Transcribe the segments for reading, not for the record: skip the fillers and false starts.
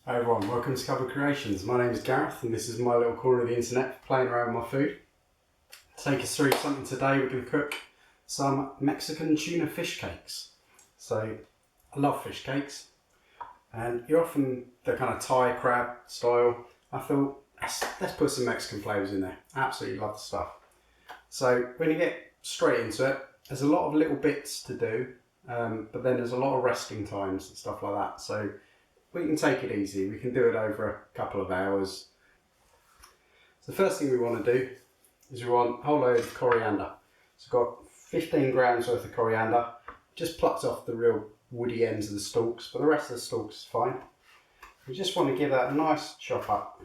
Hi everyone, welcome to Cupboard Creations. My name is Gareth and this is my little corner of the internet for playing around with my food. To take us through something today, we're going to cook some Mexican tuna fish cakes. So, I love fish cakes and you're often the kind of Thai crab style. I thought, let's put some Mexican flavours in there. Absolutely love the stuff. So, when you get straight into it, there's a lot of little bits to do, but then there's a lot of resting times and stuff like that. So, we can take it easy. We can do it over a couple of hours. So the first thing we want to do is we want a whole load of coriander. So I've got 15 grams worth of coriander. Just plucked off the real woody ends of the stalks, but the rest of the stalks is fine. We just want to give that a nice chop up.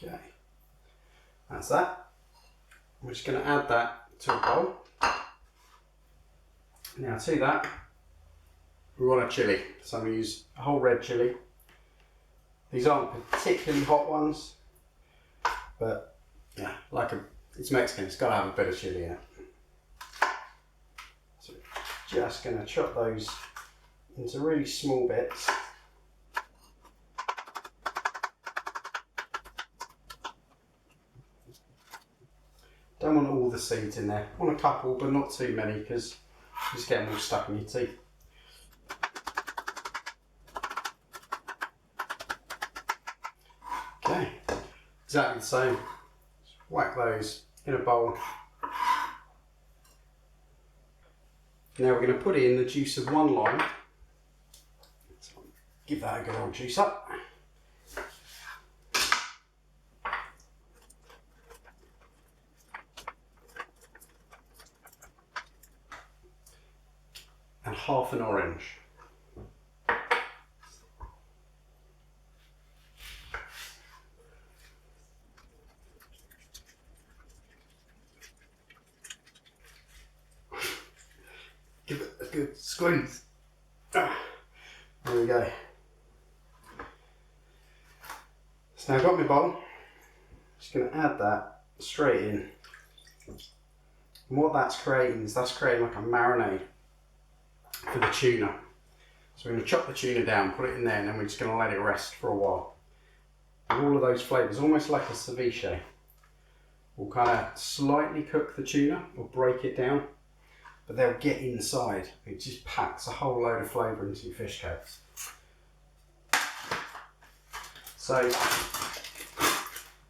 Okay, that's that. We're just going to add that to a bowl. Now to that, we want a chilli. So I'm going to use a whole red chilli. These aren't particularly hot ones, but yeah, it's Mexican, it's got to have a bit of chilli in it. So we're just going to chop those into really small bits. Don't want all the seeds in there. I want a couple, but not too many because just get them all stuck in your teeth. Okay, exactly the same. Just whack those in a bowl. Now we're going to put in the juice of one lime. So give that a good old juice up. And half an orange. Give it a good squeeze. There we go. So now I've got my bowl. Just going to add that straight in. And what that's creating is like a marinade for the tuna. So we're going to chop the tuna down, put it in there, and then we're just going to let it rest for a while. And all of those flavours, almost like a ceviche, will kind of slightly cook the tuna or break it down, but they'll get inside. It just packs a whole load of flavour into your fish cakes. So,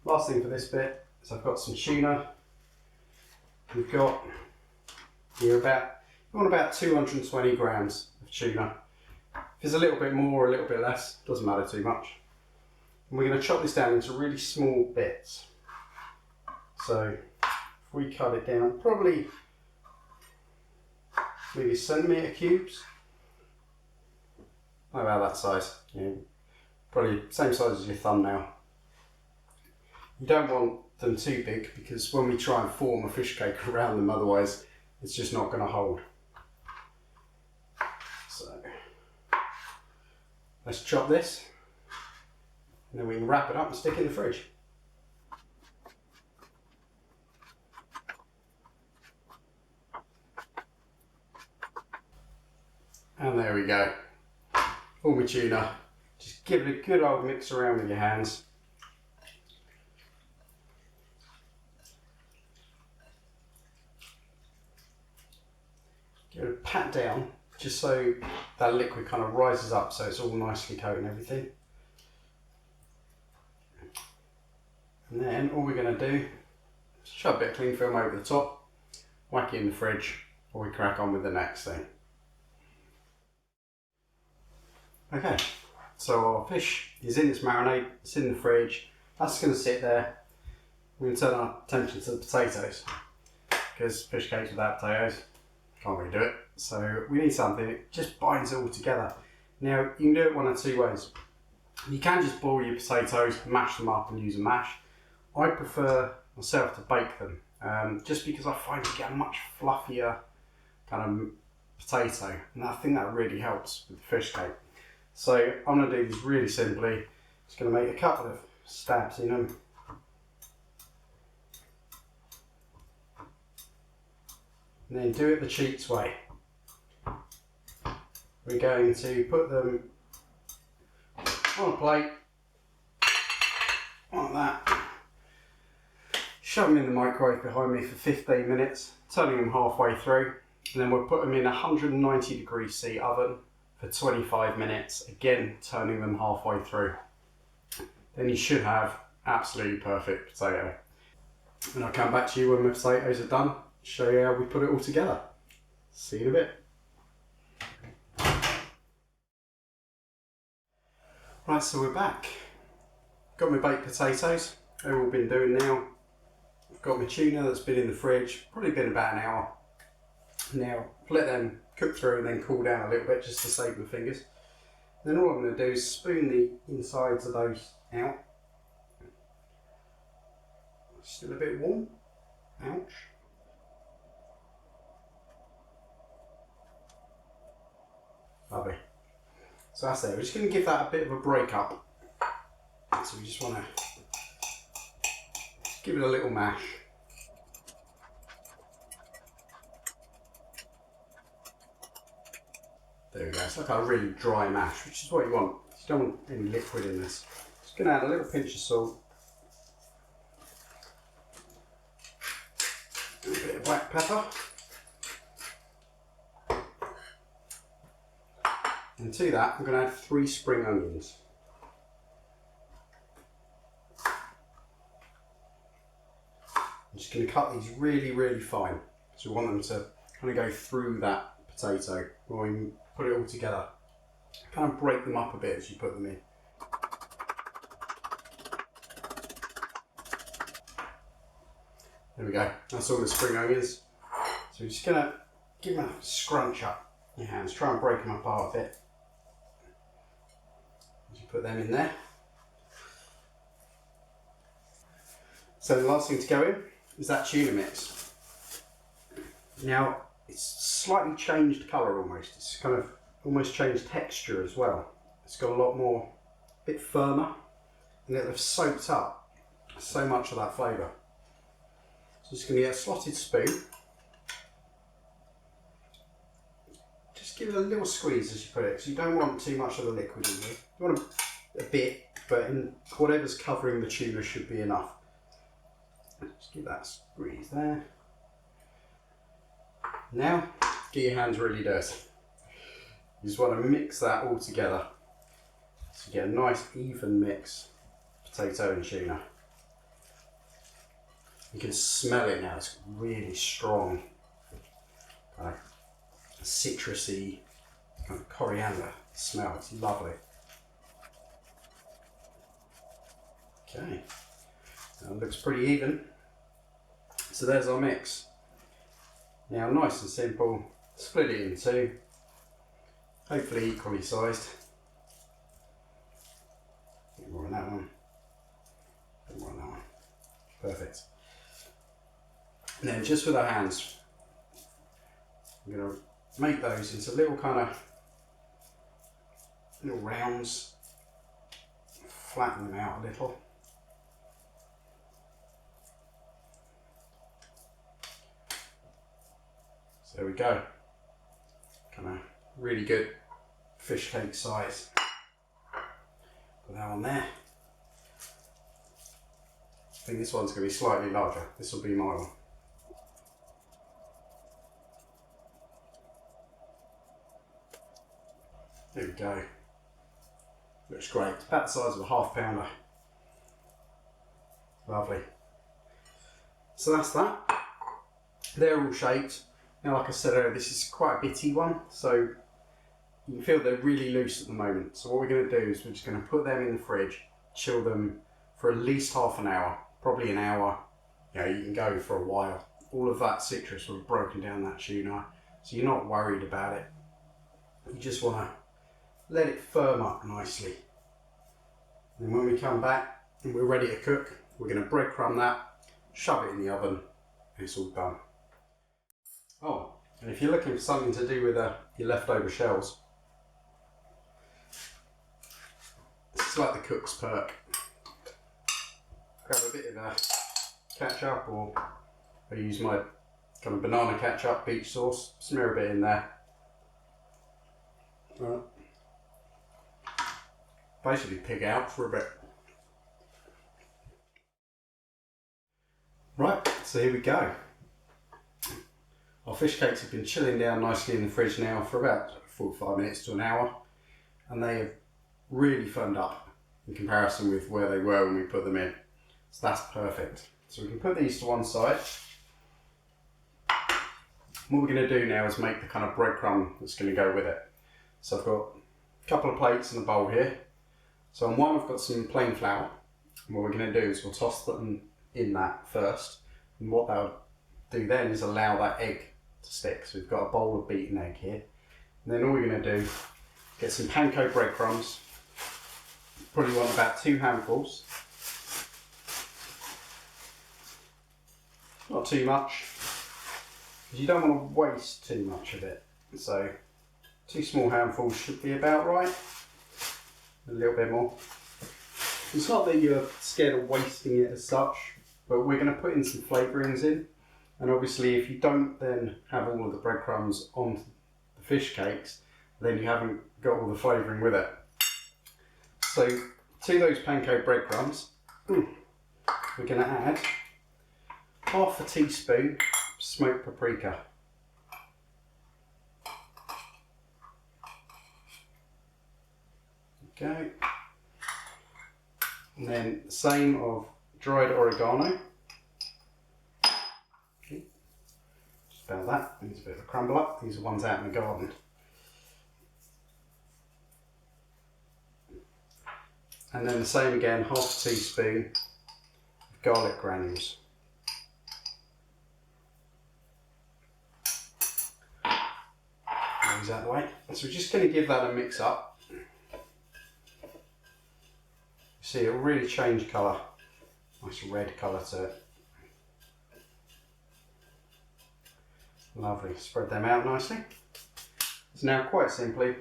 last thing for this bit is I've got some tuna. We've got here you want about 220 grams of tuna. If it's a little bit more or a little bit less, doesn't matter too much. And we're going to chop this down into really small bits. So if we cut it down, probably maybe centimetre cubes. About that size. Yeah, probably same size as your thumbnail. You don't want them too big because when we try and form a fish cake around them, otherwise it's just not going to hold. So let's chop this and then we can wrap it up and stick it in the fridge. And there we go. All my tuna. Just give it a good old mix around with your hands. Give it a pat down just so that liquid kind of rises up so it's all nicely coated and everything. And then all we're going to do is shove a bit of cling film over the top, whack it in the fridge, or we crack on with the next thing. Okay, so our fish is in this marinade, it's in the fridge, that's going to sit there. We're going to turn our attention to the potatoes, because fish cakes without potatoes, can't really do it. So we need something that just binds it all together. Now you can do it one of two ways. You can just boil your potatoes, mash them up and use a mash. I prefer myself to bake them, just because I find you get a much fluffier kind of potato, and I think that really helps with the fish cake. So I'm going to do this really simply. Just going to make a couple of stabs in them. And then do it the cheats way. we're going to put them on a plate, like that. Shove them in the microwave behind me for 15 minutes, turning them halfway through, and then we'll put them in a 190°C oven for 25 minutes, again turning them halfway through. Then you should have absolutely perfect potato. And I'll come back to you when the potatoes are done, show you how we put it all together. See you in a bit. Right, so we're back. Got my baked potatoes, they've all been doing now. I've got my tuna that's been in the fridge, probably been about an hour. Now, let them cook through and then cool down a little bit just to save my fingers. Then all I'm going to do is spoon the insides of those out. Still a bit warm. Ouch. Lovely. So that's it. We're just going to give that a bit of a break up. So we just want to give it a little mash. There we go. It's like a really dry mash, which is what you want. You don't want any liquid in this. Just going to add a little pinch of salt. A bit of black pepper. And to that, I'm going to add 3 spring onions. I'm just going to cut these really, really fine. So we want them to kind of go through that potato when we put it all together. Kind of break them up a bit as you put them in. There we go. That's all the spring onions. So we're just going to give them a scrunch up your hands. Try and break them apart a bit. As you put them in there. So the last thing to go in is that tuna mix. Now it's slightly changed colour almost. It's kind of almost changed texture as well. It's got a lot more, a bit firmer, and it'll have soaked up so much of that flavour. So just going to get a slotted spoon. Just give it a little squeeze as you put it, because you don't want too much of the liquid in here. You want a bit, but in whatever's covering the tuna should be enough. Just give that a squeeze there. Now, get your hands really dirty. You just want to mix that all together. So you get a nice even mix, potato and tuna. You can smell it now, it's really strong. Kind of citrusy, kind of coriander smell, it's lovely. Okay, that looks pretty even. So there's our mix. Now nice and simple, split it in two, hopefully equally sized. A bit more on that one, a bit more on that one. Perfect. And then just with our hands, I'm going to make those into little kind of little rounds, flatten them out a little. So there we go, kind of really good fish cake size. Put that on there. I think this one's going to be slightly larger, this will be my one. There we go. Looks great. It's about the size of a ½ pounder. Lovely. So that's that. They're all shaped. Now, like I said earlier, this is quite a bitty one, so you can feel they're really loose at the moment. So what we're going to do is we're just going to put them in the fridge, chill them for at least half an hour, probably an hour. You know, you can go for a while. All of that citrus will have broken down that tuna, so you're not worried about it. You just want to let it firm up nicely. And when we come back and we're ready to cook, we're going to breadcrumb that, shove it in the oven, and it's all done. Oh, and if you're looking for something to do with your leftover shells, this is like the cook's perk. Grab a bit of ketchup, or I use my kind of banana ketchup beach sauce, smear a bit in there. Basically pig out for a bit. Right, so here we go. Our fish cakes have been chilling down nicely in the fridge now for about 45 minutes to an hour, and they have really firmed up in comparison with where they were when we put them in. So that's perfect. So we can put these to one side. What we're going to do now is make the kind of breadcrumb that's going to go with it. So I've got a couple of plates and a bowl here. So on one I've got some plain flour, and what we're going to do is we'll toss them in that first, and what that'll do then is allow that egg to stick. So we've got a bowl of beaten egg here, and then all we're going to do is get some Panko breadcrumbs. Probably want about 2 handfuls, not too much, because you don't want to waste too much of it. So 2 small handfuls should be about right. A little bit more. It's not that you're scared of wasting it as such, but we're going to put in some flavourings in, and obviously if you don't then have all of the breadcrumbs on the fish cakes, then you haven't got all the flavouring with it. So to those Panko breadcrumbs, we're going to add half a teaspoon smoked paprika. Okay, and then same of dried oregano. Okay. Just about that. Needs a bit of a crumble up. These are ones out in the garden. And then the same again, half a teaspoon of garlic granules. These out of the way. So we're just going to give that a mix up. See, it'll really change colour. Nice red colour to it. Lovely. Spread them out nicely. So now, quite simply,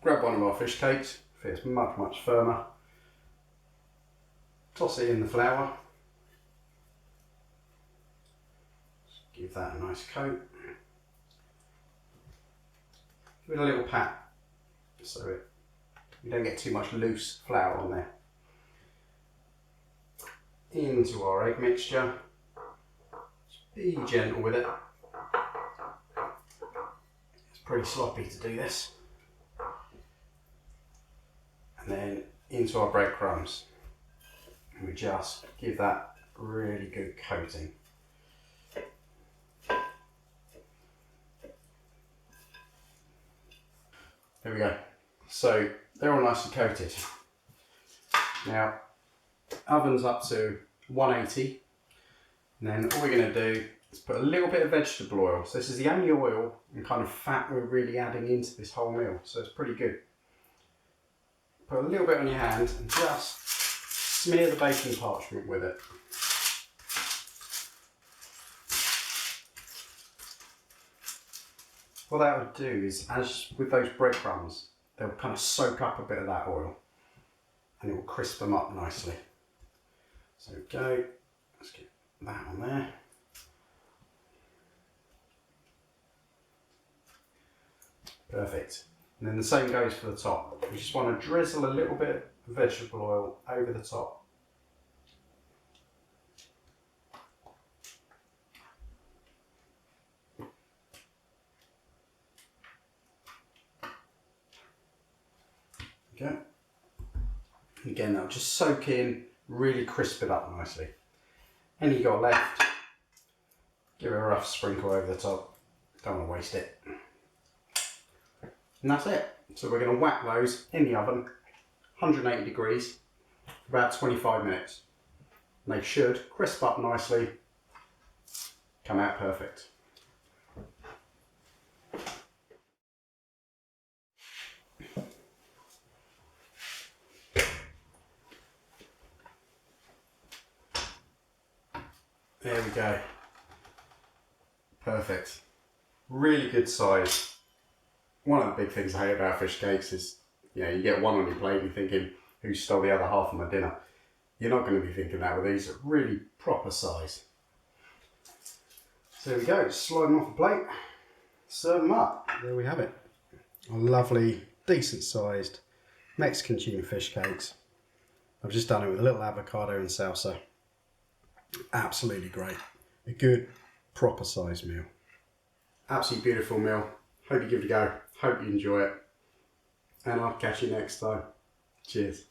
grab one of our fish cakes. Feels much firmer. Toss it in the flour. Just give that a nice coat. Give it a little pat so you don't get too much loose flour on there. Into our egg mixture. Just be gentle with it. It's pretty sloppy to do this. And then into our breadcrumbs. And we just give that really good coating. There we go. So they're all nicely coated. Now, oven's up to 180, and then all we're going to do is put a little bit of vegetable oil. So this is the only oil and kind of fat we're really adding into this whole meal, so it's pretty good. Put a little bit on your hand and just smear the baking parchment with it. What that would do is, as with those breadcrumbs, they'll kind of soak up a bit of that oil and it will crisp them up nicely. So go, let's get that on there. Perfect. And then the same goes for the top. You just want to drizzle a little bit of vegetable oil over the top. Okay. Again, that'll just soak in, really crisp it up nicely. And you got left, give it a rough sprinkle over the top. Don't want to waste it. And that's it. So we're going to whack those in the oven, 180 degrees, for about 25 minutes. And they should crisp up nicely, come out perfect. There we go. Perfect. Really good size. One of the big things I hate about fish cakes is, you get one on your plate and you're thinking, who stole the other half of my dinner? You're not going to be thinking that with these. Are really proper size. So there we go. Slide them off the plate. Serve them up. There we have it. lovely, decent sized Mexican tuna fish cakes. I've just done it with a little avocado and salsa. Absolutely great. A good, proper sized meal. Absolutely beautiful meal. Hope you give it a go. Hope you enjoy it. And I'll catch you next time. Cheers.